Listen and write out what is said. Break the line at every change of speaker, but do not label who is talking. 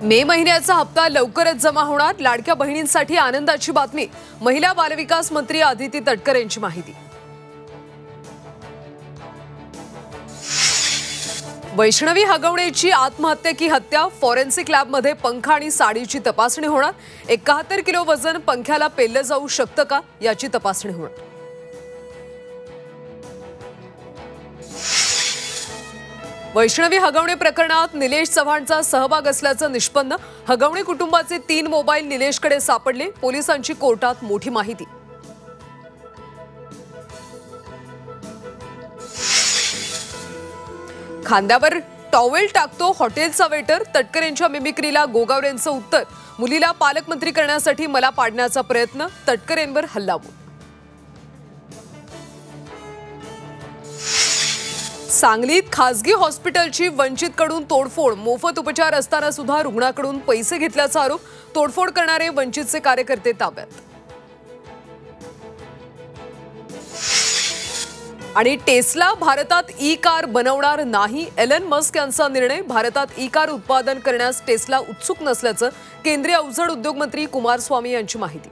मे महिन्याचा हप्ता लवकरच जमा होणार। लाडक्या बहिणींसाठी आनंदाची बातमी। महिला बालविकास मंत्री आदिती तटकर यांची माहिती। वैष्णवी हगवणेची आत्महत्या की हत्या? फॉरेन्सिक लॅबमध्ये पंखा आणि साडीची तपासणी होणार। 71 किलो वजन पंख्याला पेललं जाऊ शकतं का याची तपासणी होणार। वैष्णवी हगवणे प्रकरणात निलेश चव्हाणचा सहभाग असल्याचं निष्पन्न। हगवणे कुटुंबाचे 3 मोबाईल निलेशकडे सापडले। पोलिसांची कोर्टात मोठी माहिती। खांद्यावर टॉवेल टाकतो हॉटेलचा वेटर? तटकर यांच्या मिमिक्रीला गोगावलेंचं उत्तर। मुलीला पालकमंत्री करण्यासाठी मला पाडण्याचा प्रयत्न, तटकर यांवर हल्लाबोल। सांगलीत खासगी हॉस्पिटलची वंचितकडून तोडफोड। मोफत उपचार असताना सुद्धा रुग्णाकडून पैसे घेतल्याचा आरोप। तोडफोड करणारे वंचितचे कार्यकर्ते ताब्यात। आणि टेस्ला भारतात ई कार बनवणार नाही। एलन मस्क यांचा निर्णय। भारतात ई कार उत्पादन करण्यास टेस्ला उत्सुक नसल्याचं केंद्रीय अवजड उद्योग मंत्री कुमारस्वामी यांची माहिती।